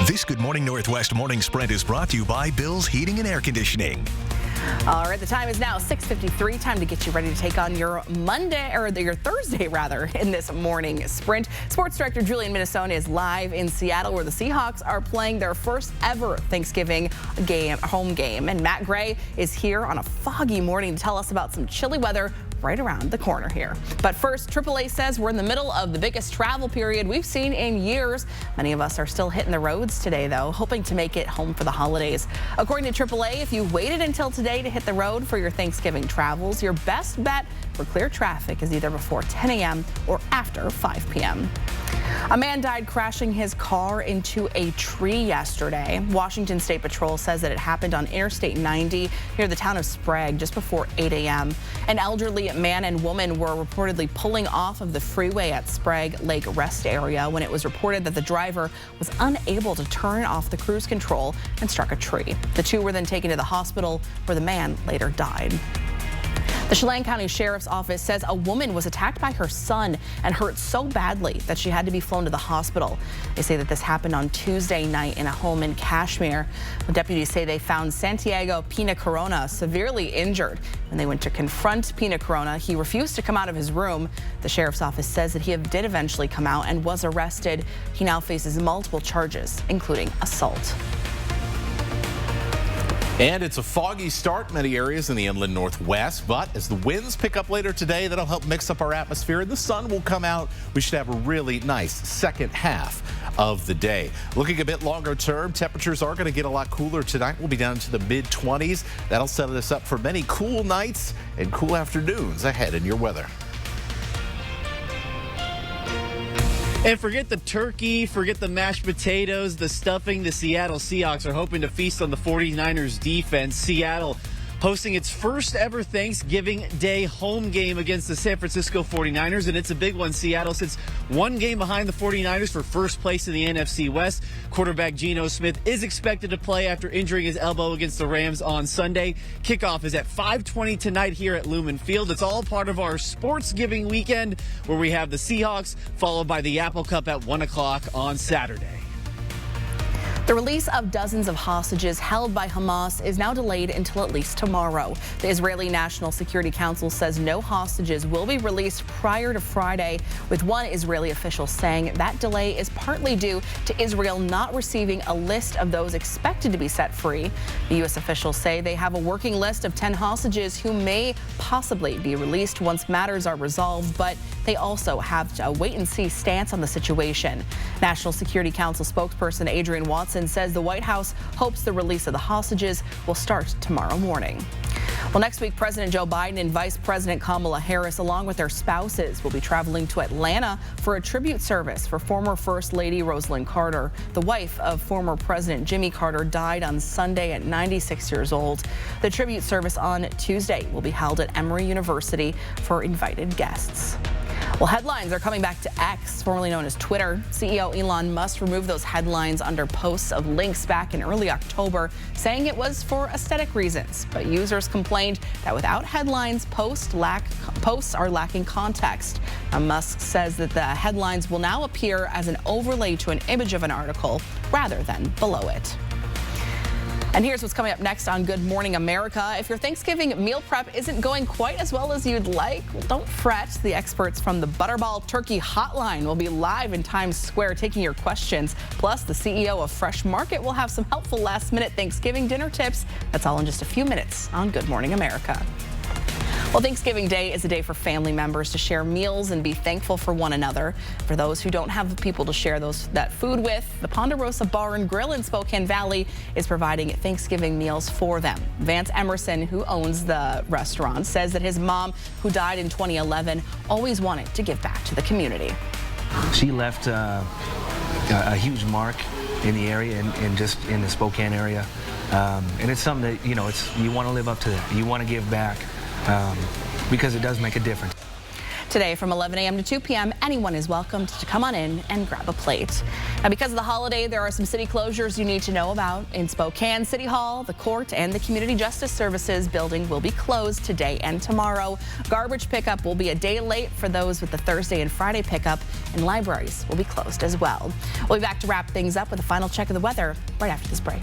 This Good Morning Northwest morning sprint is brought to you by Bill's Heating and Air Conditioning. All right, the time is now 6:53. Time to get you ready to take on your your Thursday rather in this morning sprint. Sports director Julian Minnesota is live in Seattle, where the Seahawks are playing their first ever Thanksgiving home game. And Matt Gray is here on a foggy morning to tell us about some chilly weather right around the corner here. But first, AAA says we're in the middle of the biggest travel period we've seen in years. Many of us are still hitting the roads today, though, hoping to make it home for the holidays. According to AAA, if you waited until today to hit the road for your Thanksgiving travels, your best bet for clear traffic is either before 10 a.m. or after 5 p.m. A man died crashing his car into a tree yesterday. Washington State Patrol says that it happened on Interstate 90 near the town of Sprague just before 8 a.m. An elderly man and woman were reportedly pulling off of the freeway at Sprague Lake Rest area when it was reported that the driver was unable to turn off the cruise control and struck a tree. The two were then taken to the hospital, where the man later died. The Chelan County Sheriff's Office says a woman was attacked by her son and hurt so badly that she had to be flown to the hospital. They say that this happened on Tuesday night in a home in Kashmir. Deputies say they found Santiago Pina Corona severely injured. When they went to confront Pina Corona, he refused to come out of his room. The Sheriff's Office says that he did eventually come out and was arrested. He now faces multiple charges, including assault. And it's a foggy start in many areas in the inland northwest, but as the winds pick up later today, that'll help mix up our atmosphere and the sun will come out. We should have a really nice second half of the day. Looking a bit longer term, temperatures are going to get a lot cooler tonight. We'll be down to the mid-20s. That'll set us up for many cool nights and cool afternoons ahead in your weather. And forget the turkey, forget the mashed potatoes, the stuffing. The Seattle Seahawks are hoping to feast on the 49ers defense. Seattle hosting its first ever Thanksgiving Day home game against the San Francisco 49ers, and it's a big one. Seattle sits one game behind the 49ers for first place in the NFC West. Quarterback Geno Smith is expected to play after injuring his elbow against the Rams on Sunday. Kickoff is at 5:20 tonight here at Lumen Field. It's all part of our sports giving weekend, where we have the Seahawks followed by the Apple Cup at 1 o'clock on Saturday. The release of dozens of hostages held by Hamas is now delayed until at least tomorrow. The Israeli National Security Council says no hostages will be released prior to Friday, with one Israeli official saying that delay is partly due to Israel not receiving a list of those expected to be set free. The U.S. officials say they have a working list of 10 hostages who may possibly be released once matters are resolved, but they also have a wait-and-see stance on the situation. National Security Council spokesperson Adrian Watson says the White House hopes the release of the hostages will start tomorrow morning. Well, next week, President Joe Biden and Vice President Kamala Harris, along with their spouses, will be traveling to Atlanta for a tribute service for former First Lady Rosalynn Carter. The wife of former President Jimmy Carter died on Sunday at 96 years old. The tribute service on Tuesday will be held at Emory University for invited guests. Well, headlines are coming back to X, formerly known as Twitter. CEO Elon Musk removed those headlines under posts of links back in early October, saying it was for aesthetic reasons. But users complained that without headlines, posts are lacking context. Now, Musk says that the headlines will now appear as an overlay to an image of an article rather than below it. And here's what's coming up next on Good Morning America. If your Thanksgiving meal prep isn't going quite as well as you'd like, well, don't fret. The experts from the Butterball Turkey Hotline will be live in Times Square taking your questions. Plus, the CEO of Fresh Market will have some helpful last-minute Thanksgiving dinner tips. That's all in just a few minutes on Good Morning America. Well, Thanksgiving Day is a day for family members to share meals and be thankful for one another. For those who don't have people to share that food with, the Ponderosa Bar and Grill in Spokane Valley is providing Thanksgiving meals for them. Vance Emerson, who owns the restaurant, says that his mom, who died in 2011, always wanted to give back to the community. She left a huge mark in the area and just in the Spokane area. And it's something that, you want to live up to that. You want to give back because it does make a difference. Today from 11 a.m. to 2 p.m., anyone is welcome to come on in and grab a plate. Now, because of the holiday, there are some city closures you need to know about. In Spokane, City Hall, the court, and the Community Justice Services building will be closed today and tomorrow. Garbage pickup will be a day late for those with the Thursday and Friday pickup, and libraries will be closed as well. We'll be back to wrap things up with a final check of the weather right after this break.